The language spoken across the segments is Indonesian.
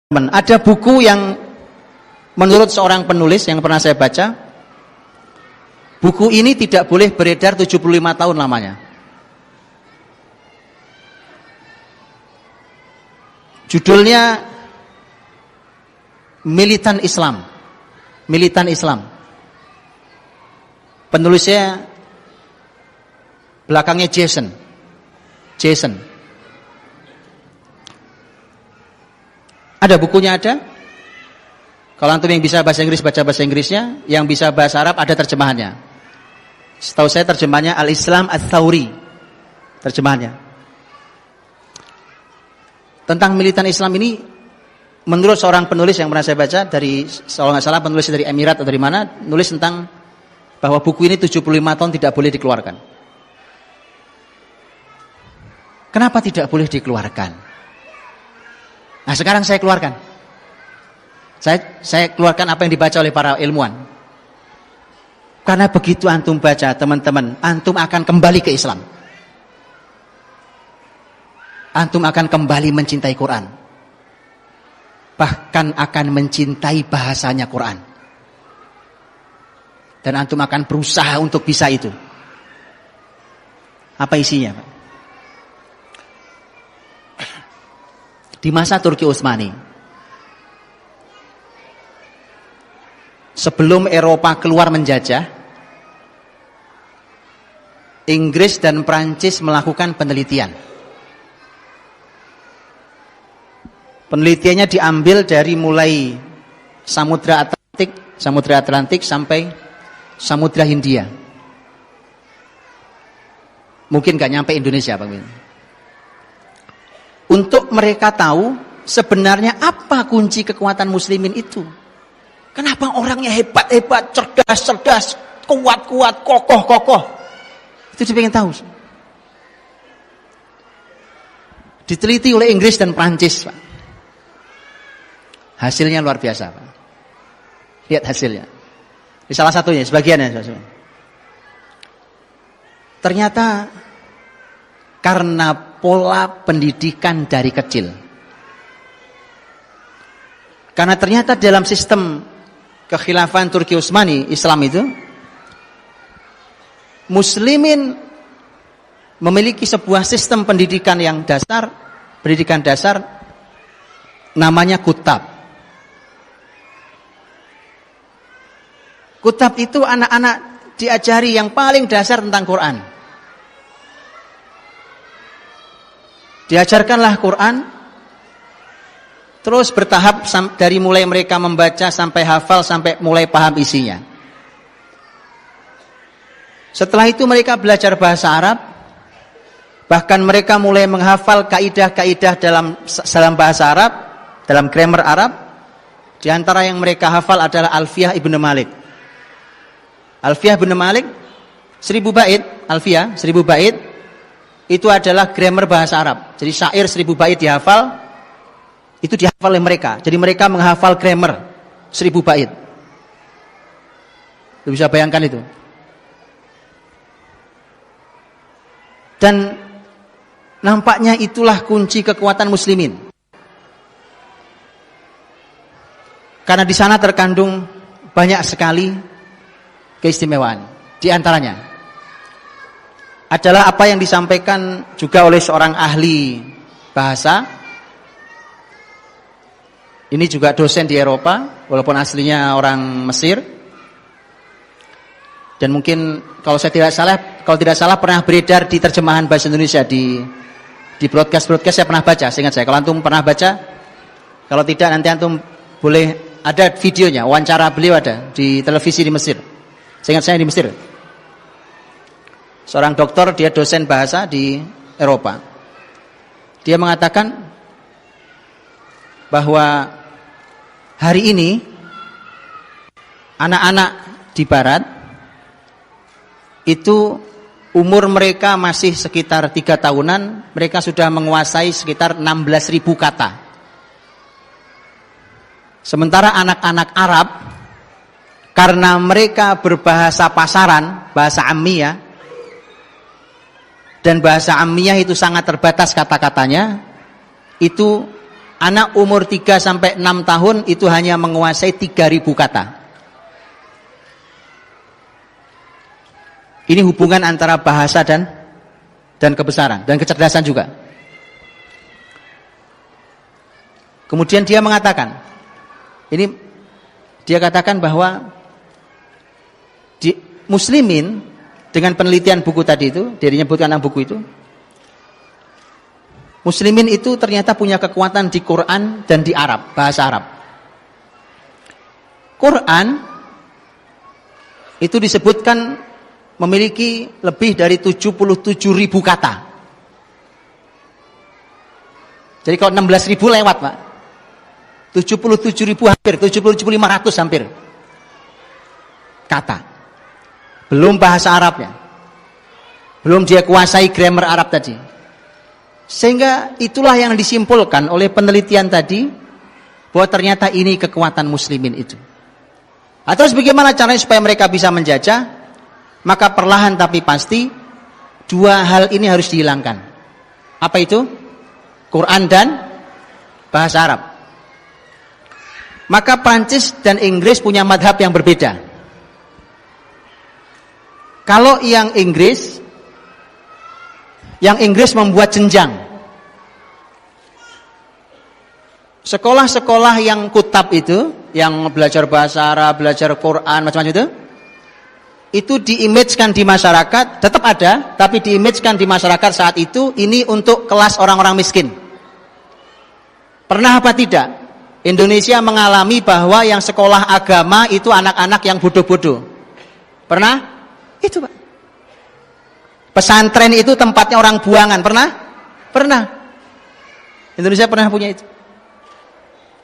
Ada buku yang menurut seorang penulis yang pernah saya baca, buku ini tidak boleh beredar 75 tahun lamanya. Judulnya Militan Islam. Militan Islam. Penulisnya belakangnya Jason. Ada bukunya ada. Kalau antum yang bisa bahasa Inggris baca bahasa Inggrisnya, yang bisa bahasa Arab ada terjemahannya. Setahu saya terjemahannya Al-Islam Ats-Tsauri. Terjemahannya. Tentang militan Islam ini, menurut seorang penulis yang pernah saya baca dari, kalau nggak salah penulis dari Emirat atau dari mana, nulis tentang bahwa buku ini 75 tahun tidak boleh dikeluarkan. Kenapa tidak boleh dikeluarkan? Nah, sekarang saya keluarkan. Saya keluarkan apa yang dibaca oleh para ilmuwan. Karena begitu antum baca, teman-teman, antum akan kembali ke Islam. Antum akan kembali mencintai Quran. Bahkan akan mencintai bahasanya Quran. Dan antum akan berusaha untuk bisa itu. Apa isinya, Pak? Di masa Turki Utsmani, sebelum Eropa keluar menjajah, Inggris dan Prancis melakukan penelitian. Penelitiannya diambil dari mulai Samudra Atlantik sampai Samudra Hindia. Mungkin gak nyampe Indonesia, Pak Min. Untuk mereka tahu sebenarnya apa kunci kekuatan muslimin itu. Kenapa orangnya hebat-hebat, cerdas-cerdas, kuat-kuat, kokoh-kokoh. Itu dia pengen tahu. Diteliti oleh Inggris dan Prancis, Pak. Hasilnya luar biasa, Pak. Lihat hasilnya. Ini salah satunya, sebagiannya. Ternyata karena pola pendidikan dari kecil. Karena ternyata dalam sistem kekhilafan Turki Utsmani, Islam itu, muslimin memiliki sebuah sistem pendidikan yang dasar, pendidikan dasar namanya kutab. Kutab itu anak-anak diajari yang paling dasar tentang Quran. Diajarkanlah Quran, terus bertahap dari mulai mereka membaca sampai hafal, sampai mulai paham isinya. Setelah itu mereka belajar bahasa Arab, bahkan mereka mulai menghafal kaidah-kaidah dalam bahasa Arab, dalam grammar Arab. Di antara yang mereka hafal adalah Alfiyah Ibnu Malik. Alfiyah Ibnu Malik, 1000 bait, Alfiyah, 1000 bait, itu adalah grammar bahasa Arab. Jadi syair 1000 bait dihafal, itu dihafal oleh mereka. Jadi mereka menghafal grammar 1000 bait. Lu bisa bayangkan itu. Dan nampaknya itulah kunci kekuatan muslimin. Karena di sana terkandung banyak sekali keistimewaan. Di antaranya adalah apa yang disampaikan juga oleh seorang ahli bahasa. Ini juga dosen di Eropa, walaupun aslinya orang Mesir. Dan mungkin kalau tidak salah pernah beredar di terjemahan bahasa Indonesia di broadcast saya pernah baca, seingat saya. Kalau antum pernah baca, kalau tidak nanti antum boleh, ada videonya, wawancara beliau ada di televisi di Mesir. Seingat saya di Mesir. Seorang dokter, dia dosen bahasa di Eropa. Dia mengatakan bahwa hari ini anak-anak di barat itu umur mereka masih sekitar 3 tahunan, mereka sudah menguasai sekitar 16.000 kata. Sementara anak-anak Arab, karena mereka berbahasa pasaran, bahasa Ammiyah, dan bahasa Ammiyah itu sangat terbatas kata-katanya, itu Anak umur 3 sampai 6 tahun itu hanya menguasai 3.000 kata. Ini hubungan antara bahasa dan kebesaran dan kecerdasan juga. Kemudian dia mengatakan, dia katakan bahwa di Muslimin dengan penelitian buku tadi itu, dia menyebutkan dalam buku itu, Muslimin itu ternyata punya kekuatan di Quran dan di Arab, bahasa Arab. Quran itu disebutkan memiliki lebih dari 77.000 kata. Jadi kalau 16.000 lewat, Pak. 77.000 hampir, 77.500 hampir kata. Belum bahasa Arabnya. Belum dia kuasai grammar Arab tadi. Sehingga itulah yang disimpulkan oleh penelitian tadi, bahwa ternyata ini kekuatan muslimin itu. Atau bagaimana caranya supaya mereka bisa menjajah? Maka perlahan tapi pasti dua hal ini harus dihilangkan. Apa itu? Quran dan bahasa Arab. Maka Prancis dan Inggris punya madhab yang berbeda. Kalau yang Inggris membuat jenjang. Sekolah-sekolah yang kutab itu, yang belajar bahasa Arab, belajar Quran, macam-macam itu diimagekan di masyarakat, tetap ada, tapi diimagekan di masyarakat saat itu, ini untuk kelas orang-orang miskin. Pernah apa tidak? Indonesia mengalami bahwa yang sekolah agama itu anak-anak yang bodoh-bodoh. Pernah? Itu, Pak. Pesantren itu tempatnya orang buangan. Pernah? Pernah. Indonesia pernah punya itu.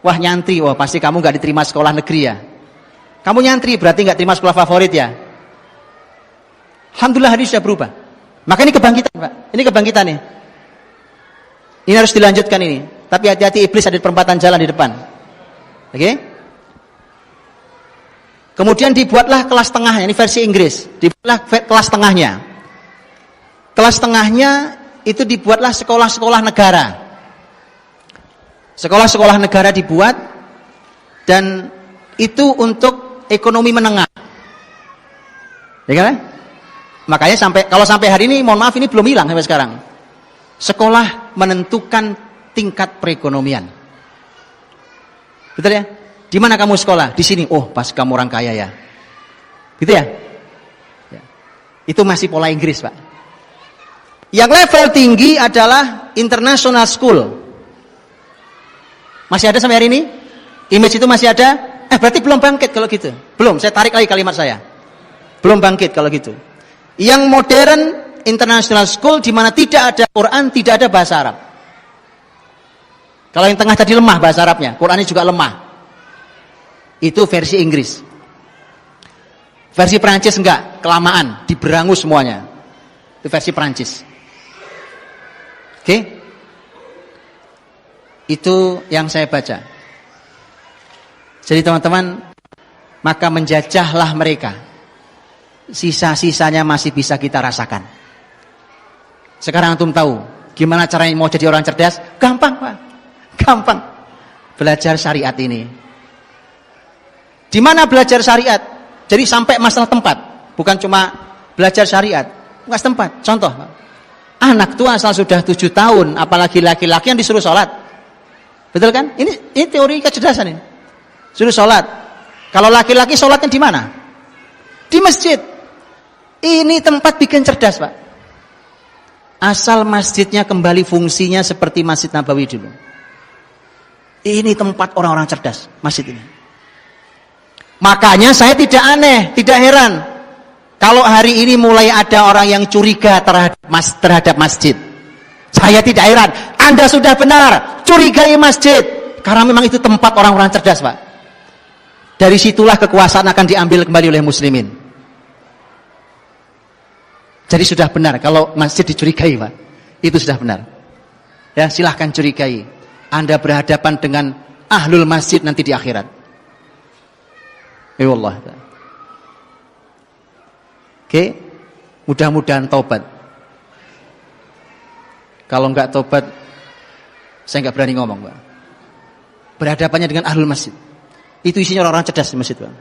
Wah, nyantri, wah pasti kamu gak diterima sekolah negeri ya. Kamu nyantri berarti gak terima sekolah favorit ya. Alhamdulillah hari ini sudah berubah. Maka ini kebangkitan, Pak. Ini kebangkitan nih. Ini harus dilanjutkan ini. Tapi hati-hati, iblis ada di perempatan jalan di depan. Oke? Kemudian dibuatlah kelas tengahnya, ini versi Inggris. Dibuatlah kelas tengahnya. Kelas tengahnya itu dibuatlah sekolah-sekolah negara. Sekolah-sekolah negara dibuat, dan itu untuk ekonomi menengah. Ya kan? Makanya kalau sampai hari ini, mohon maaf, ini belum hilang sampai sekarang. Sekolah menentukan tingkat perekonomian. Betul ya? Di mana kamu sekolah? Di sini. Oh, pas kamu orang kaya ya. Gitu ya? Ya. Itu masih pola Inggris, Pak. Yang level tinggi adalah international school. Masih ada sampai hari ini? Image itu masih ada? Berarti belum bangkit kalau gitu. Belum, saya tarik lagi kalimat saya. Belum bangkit kalau gitu. Yang modern international school di mana tidak ada Quran, tidak ada bahasa Arab. Kalau yang tengah tadi lemah bahasa Arabnya, Qurannya juga lemah. Itu versi Inggris. Versi Prancis enggak, kelamaan, diberangus semuanya. Itu versi Prancis. Oke? Itu yang saya baca. Jadi teman-teman, maka menjajahlah mereka. Sisa-sisanya masih bisa kita rasakan. Sekarang antum tahu gimana caranya mau jadi orang cerdas? Gampang, Pak. Gampang. Belajar syariat ini. Di mana belajar syariat? Jadi sampai masalah tempat, bukan cuma belajar syariat, bukan tempat. Contoh, Pak. Anak tua asal sudah 7 tahun, apalagi laki-laki yang disuruh sholat. Betul kan? Ini teori kecerdasan ini. Suruh sholat. Kalau laki-laki sholatnya di mana? Di masjid. Ini tempat bikin cerdas, Pak. Asal masjidnya kembali fungsinya seperti Masjid Nabawi dulu. Ini tempat orang-orang cerdas, masjid ini. Makanya saya tidak aneh, tidak heran kalau hari ini mulai ada orang yang curiga terhadap masjid. Saya tidak heran. Anda sudah benar, curigai masjid. Karena memang itu tempat orang-orang cerdas, Pak. Dari situlah kekuasaan akan diambil kembali oleh muslimin. Jadi sudah benar kalau masjid dicurigai, Pak. Itu sudah benar. Ya, silahkan curigai. Anda berhadapan dengan ahlul masjid nanti di akhirat. Ya Allah. Oke, mudah-mudahan taubat. Kalau enggak taubat, saya enggak berani ngomong, Pak. berhadapannya dengan ahlul masjid. Itu isinya orang-orang cerdas di masjid, Pak.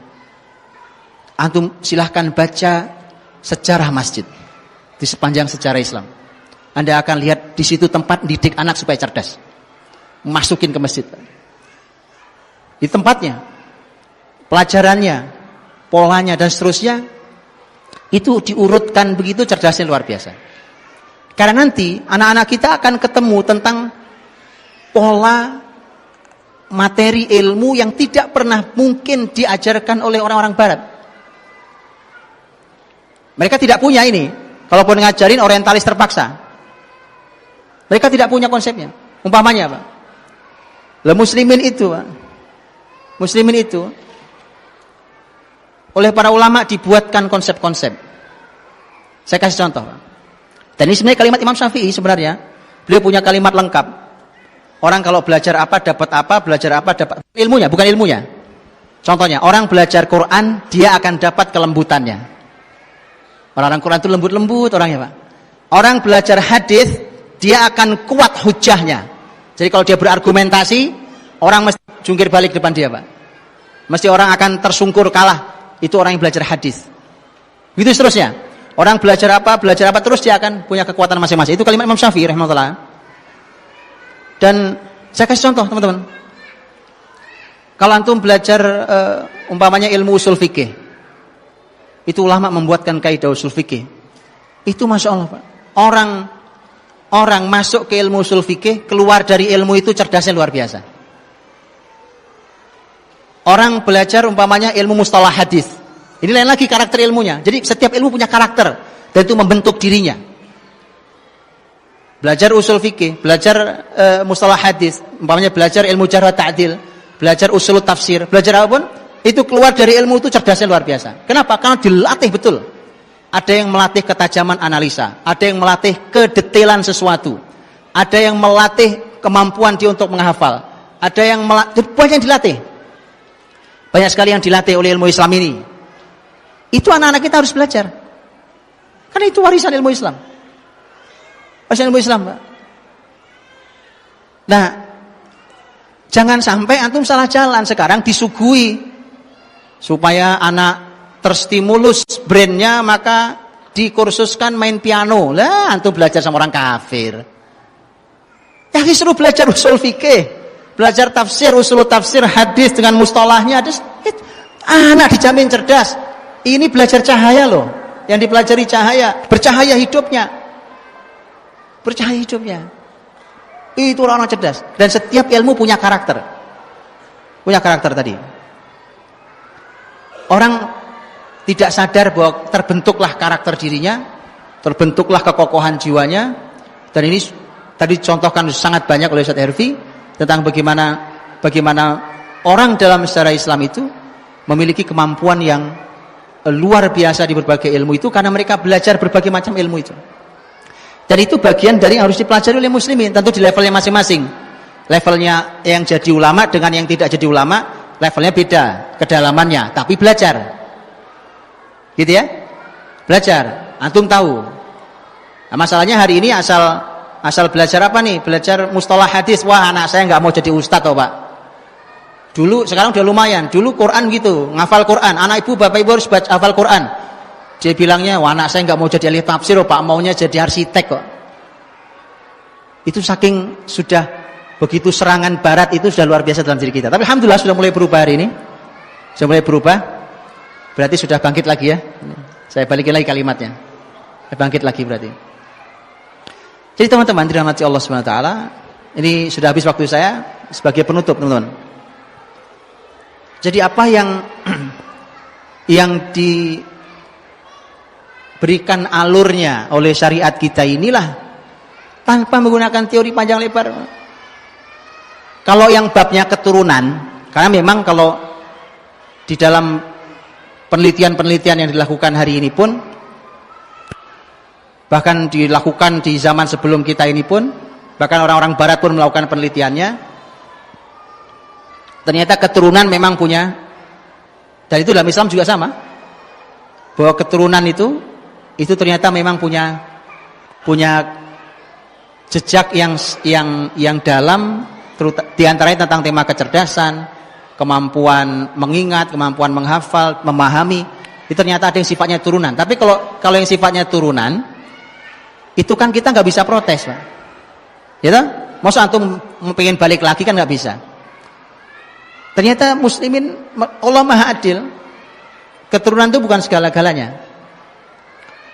Antum silahkan baca sejarah masjid di sepanjang sejarah Islam. Anda akan lihat di situ tempat didik anak supaya cerdas. Masukin ke masjid, Pak. Di tempatnya, pelajarannya, polanya dan seterusnya itu diurutkan begitu cerdasnya luar biasa. Karena nanti anak-anak kita akan ketemu tentang pola materi ilmu yang tidak pernah mungkin diajarkan oleh orang-orang barat. Mereka tidak punya ini. Kalaupun ngajarin orientalis terpaksa. Mereka tidak punya konsepnya. Umpamanya, Pak. Lah muslimin itu, Pak. Muslimin itu oleh para ulama dibuatkan konsep-konsep. Saya kasih contoh, Pak. Dan ini sebenarnya kalimat Imam Syafi'i sebenarnya. Beliau punya kalimat lengkap. Orang kalau belajar apa, belajar apa, dapat ilmunya, bukan ilmunya. Contohnya, orang belajar Quran, dia akan dapat kelembutannya. Orang-orang Quran itu lembut-lembut orangnya, Pak. Orang belajar hadis, dia akan kuat hujahnya. Jadi kalau dia berargumentasi, orang mesti jungkir balik depan dia, Pak. Mesti orang akan tersungkur kalah. Itu orang yang belajar hadis. Begitu seterusnya. Orang belajar apa terus dia akan punya kekuatan masing-masing. Itu kalimat Imam Syafi'i rahimahullah. Dan saya kasih contoh, teman-teman. Kalau antum belajar umpamanya ilmu usul fikih. Itu ulama membuatkan kaidah usul fikih. Itu Masya Allah, Pak. Orang masuk ke ilmu usul fikih, keluar dari ilmu itu cerdasnya luar biasa. Orang belajar umpamanya ilmu mustalah hadis. Ini lain lagi karakter ilmunya. Jadi setiap ilmu punya karakter dan itu membentuk dirinya. Belajar usul fikih, belajar mustalah hadis, umpamanya belajar ilmu jarh wa ta'dil, belajar usul tafsir, belajar apapun, itu keluar dari ilmu itu cerdasnya luar biasa. Kenapa? Karena dilatih betul. Ada yang melatih ketajaman analisa, ada yang melatih kedetailan sesuatu, ada yang melatih kemampuan dia untuk menghafal, ada yang banyak yang dilatih. Banyak sekali yang dilatih oleh ilmu Islam ini. Itu anak-anak kita harus belajar. Karena itu warisan ilmu Islam. Warisan ilmu Islam, Pak. Nah, jangan sampai antum salah jalan. Sekarang disuguhi supaya anak terstimulus brainnya, maka dikursuskan main piano. Lah, antum belajar sama orang kafir. Ya, disuruh belajar usul fikih. Belajar tafsir, usul tafsir, hadis dengan mustalahnya. Anak dijamin cerdas. Ini belajar cahaya loh. Yang dipelajari cahaya. Bercahaya hidupnya. Bercahaya hidupnya. Itu orang-orang cerdas. Dan setiap ilmu punya karakter. Punya karakter tadi. Orang tidak sadar bahwa terbentuklah karakter dirinya. Terbentuklah kekokohan jiwanya. Dan ini tadi contohkan sangat banyak oleh Ustaz Herfi. Tentang bagaimana orang dalam sejarah Islam itu memiliki kemampuan yang luar biasa di berbagai ilmu itu karena mereka belajar berbagai macam ilmu itu. Dan itu bagian dari yang harus dipelajari oleh muslimin, tentu di levelnya masing-masing. Levelnya yang jadi ulama dengan yang tidak jadi ulama, levelnya beda, kedalamannya, tapi belajar. Gitu ya? Belajar, antum tahu. Nah, masalahnya hari ini asal belajar apa nih? Belajar mustalah hadis. Wah, anak saya nggak mau jadi ustadz, Pak. Dulu, sekarang udah lumayan. Dulu Quran gitu, ngafal Quran. Anak ibu, bapak ibu harus baca hafal Quran. Dia bilangnya, wah anak saya nggak mau jadi ahli tafsir, Pak, maunya jadi arsitek kok. Itu saking sudah begitu serangan barat itu sudah luar biasa dalam diri kita. Tapi alhamdulillah sudah mulai berubah hari ini. Sudah mulai berubah. Berarti sudah bangkit lagi ya. Saya balikin lagi kalimatnya. Bangkit lagi berarti. Jadi teman-teman dirahmati Allah SWT, ini sudah habis waktu saya sebagai penutup, teman-teman. Jadi apa yang diberikan alurnya oleh syariat kita inilah tanpa menggunakan teori panjang lebar. Kalau yang babnya keturunan, karena memang kalau di dalam penelitian-penelitian yang dilakukan hari ini pun, bahkan dilakukan di zaman sebelum kita ini pun, bahkan orang-orang barat pun melakukan penelitiannya, ternyata keturunan memang punya, dan itu dalam Islam juga sama, bahwa keturunan itu ternyata memang punya jejak yang dalam Di antaranya tentang tema kecerdasan, kemampuan mengingat, kemampuan menghafal, memahami. Itu ternyata ada yang sifatnya turunan. Tapi kalau yang sifatnya turunan, itu kan kita nggak bisa protes, Pak. Ya toh? Masa antum pengen balik lagi kan nggak bisa. Ternyata muslimin, Allah Maha Adil. Keturunan itu bukan segala-galanya.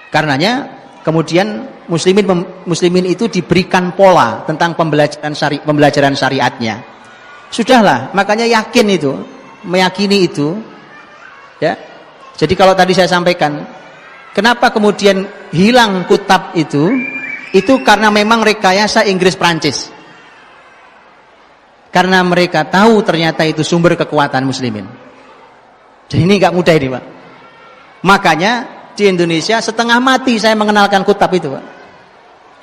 Karenanya kemudian muslimin itu diberikan pola tentang pembelajaran syariatnya. Sudahlah, makanya meyakini itu, ya. Jadi kalau tadi saya sampaikan, kenapa kemudian hilang kutab itu karena memang rekayasa Inggris Prancis. Karena mereka tahu ternyata itu sumber kekuatan muslimin. Jadi ini nggak mudah ini, Pak. Makanya di Indonesia setengah mati saya mengenalkan kutab itu, Pak.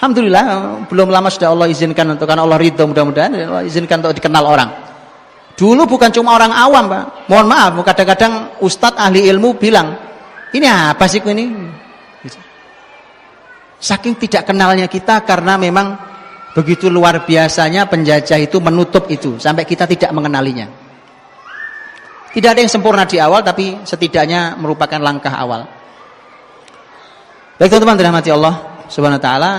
Alhamdulillah belum lama sudah Allah izinkan karena Allah ridho, mudah-mudahan Allah izinkan untuk dikenal orang. Dulu bukan cuma orang awam, Pak. Mohon maaf, kadang-kadang ustadz ahli ilmu bilang, ini apa sih ini? Saking tidak kenalnya kita karena memang begitu luar biasanya penjajah itu menutup itu sampai kita tidak mengenalinya. Tidak ada yang sempurna di awal, tapi setidaknya merupakan langkah awal. Baik teman-teman, dirahmati Allah Subhanahu wa taala.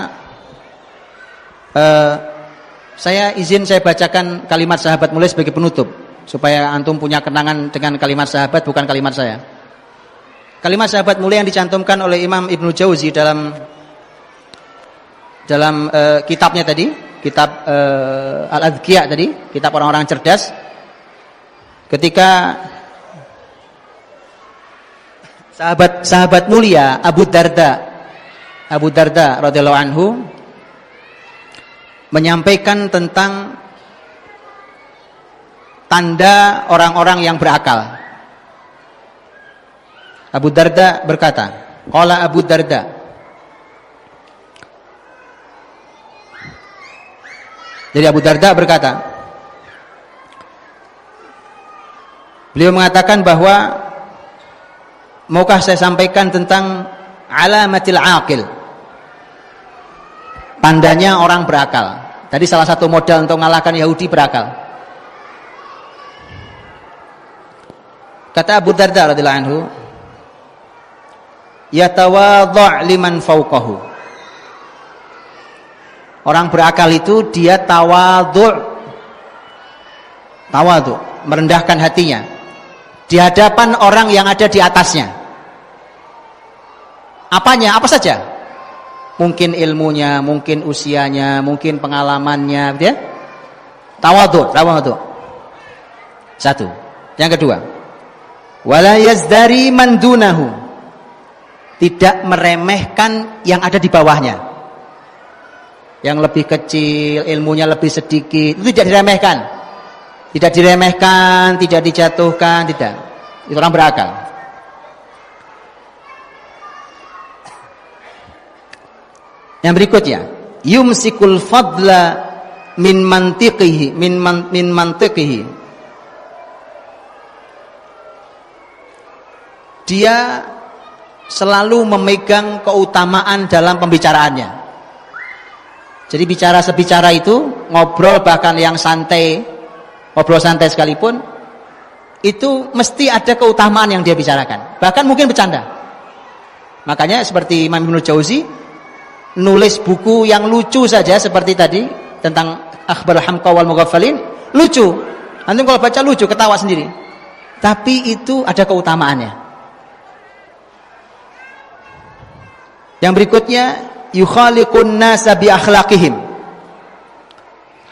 Saya bacakan kalimat sahabat mulia sebagai penutup supaya antum punya kenangan dengan kalimat sahabat, bukan kalimat saya. Kalimat sahabat mulia yang dicantumkan oleh Imam Ibnu Jauzi dalam kitabnya tadi, kitab Al-Adhkiya tadi, kitab orang-orang cerdas. Ketika sahabat mulia Abu Darda radhiyallahu anhu menyampaikan tentang tanda orang-orang yang berakal. Abu Darda berkata, qala Abu Darda, jadi Abu Darda berkata, beliau mengatakan bahwa maukah saya sampaikan tentang alamatil aqil, tandanya orang berakal. Tadi salah satu modal untuk mengalahkan Yahudi berakal. Kata Abu Darda radhiyallahu anhu, yatawadha' liman fawqahu. Orang berakal itu dia tawadhu', merendahkan hatinya di hadapan orang yang ada di atasnya. Apanya? Apa saja? Mungkin ilmunya, mungkin usianya, mungkin pengalamannya, gitu ya. Tawadhu. Satu. Yang kedua, wala yazdari man dunahu. Tidak meremehkan yang ada di bawahnya. Yang lebih kecil, ilmunya lebih sedikit, itu tidak diremehkan. Tidak diremehkan, tidak dijatuhkan, tidak. Itu orang berakal. Yang berikutnya, yumsikul fadla min mantiqihi, min mantiqihi. Dia selalu memegang keutamaan dalam pembicaraannya. Jadi sebicara itu, ngobrol bahkan yang santai, ngobrol santai sekalipun, itu mesti ada keutamaan yang dia bicarakan. Bahkan mungkin bercanda. Makanya seperti Imam Ibnu Jauzi, nulis buku yang lucu saja seperti tadi tentang akhbar hamqa wal mughaffalin, lucu. Nanti kalau baca lucu, ketawa sendiri. Tapi itu ada keutamaannya. Yang berikutnya, yukhaliqun nasa bi akhlaqihim.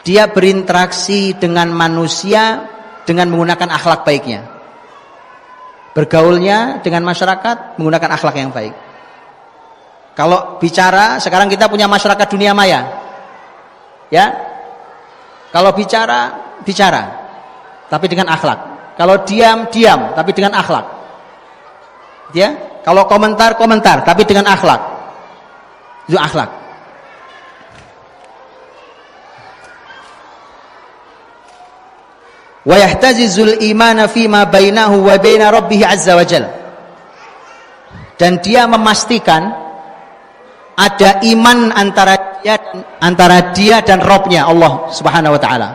Dia berinteraksi dengan manusia dengan menggunakan akhlak baiknya. Bergaulnya dengan masyarakat menggunakan akhlak yang baik. Kalau bicara, sekarang kita punya masyarakat dunia maya. Ya. Kalau bicara, tapi dengan akhlak. Kalau diam, tapi dengan akhlak. Ya. Kalau komentar, tapi dengan akhlak. Itu akhlak. Wa yahtazizul imana fima bainahu wa baina rabbih azza wa jalla. Dan dia memastikan ada iman antara dia dan Rabb-nya Allah Subhanahu wa taala.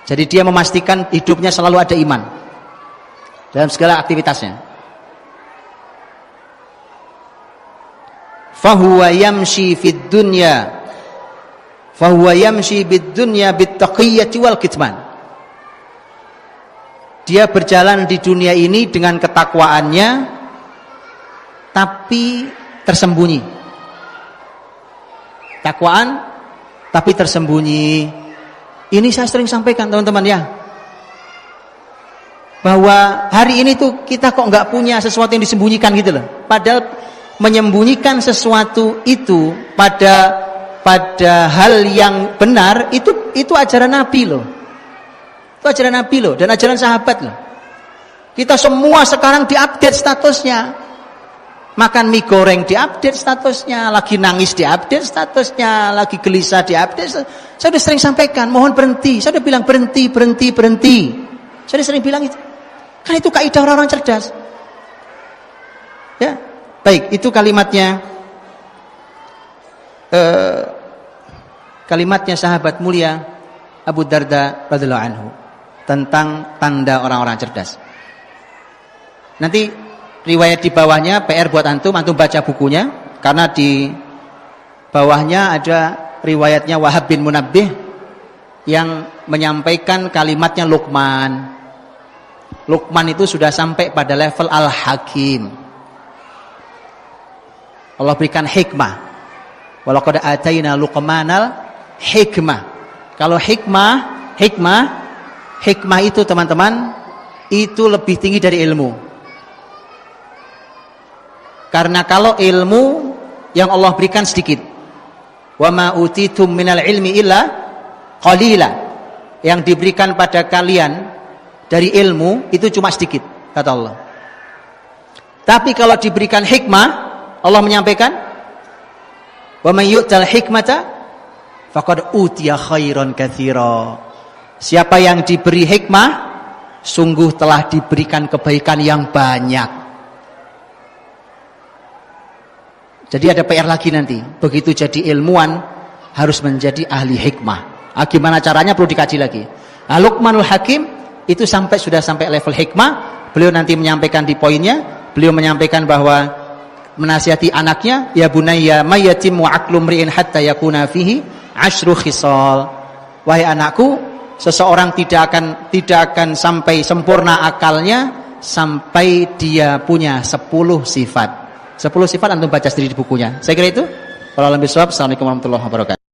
Jadi dia memastikan hidupnya selalu ada iman dalam segala aktivitasnya. Fahuwa yamshi fid dunya bid taqiyyati wal kitman. Dia berjalan di dunia ini dengan ketakwaannya tapi tersembunyi. Takwaan tapi tersembunyi. Ini saya sering sampaikan teman-teman ya, bahwa hari ini tuh kita kok nggak punya sesuatu yang disembunyikan gitu loh. Padahal menyembunyikan sesuatu itu pada hal yang benar itu ajaran Nabi loh. Itu ajaran Nabi loh dan ajaran sahabat loh. Kita semua sekarang diupdate statusnya. Makan mie goreng diupdate statusnya, lagi nangis diupdate statusnya, lagi gelisah diupdate. Saya sudah sering sampaikan, mohon berhenti. Saya sudah bilang berhenti. Saya sudah sering bilang itu. Kan itu kaidah orang-orang cerdas. Ya, baik, itu kalimatnya. Kalimatnya sahabat mulia Abu Darda radhiyallahu anhu tentang tanda orang-orang cerdas. Nanti riwayat di bawahnya PR buat antum baca bukunya, karena di bawahnya ada riwayatnya Wahab bin Munabbih yang menyampaikan kalimatnya Luqman. Luqman itu sudah sampai pada level Al-Hakim. Allah berikan hikmah. Walaqad ataina Luqmanal hikmah. Kalau hikmah itu teman-teman itu lebih tinggi dari ilmu. Karena kalau ilmu yang Allah berikan sedikit, wa ma utitum minal ilmi illa qalila, yang diberikan pada kalian dari ilmu itu cuma sedikit, kata Allah. Tapi kalau diberikan hikmah, Allah menyampaikan, wa may yu'tal hikmata faqad utiya khairan katsira. Siapa yang diberi hikmah sungguh telah diberikan kebaikan yang banyak. Jadi ada PR lagi nanti. Begitu jadi ilmuwan harus menjadi ahli hikmah. Gimana caranya perlu dikaji lagi. Luqmanul Hakim itu sudah sampai level hikmah. Beliau nanti menyampaikan di poinnya. Beliau menyampaikan bahwa menasihati anaknya, ya bunayya may yatimmu aqlu mri'in hatta yakuna fihi 10 khisal. Wahai anakku, seseorang tidak akan sampai sempurna akalnya sampai dia punya 10 sifat. 10 sifat antum baca sendiri di bukunya. Saya kira itu. Wallahualam bishawab. Assalamualaikum warahmatullahi wabarakatuh.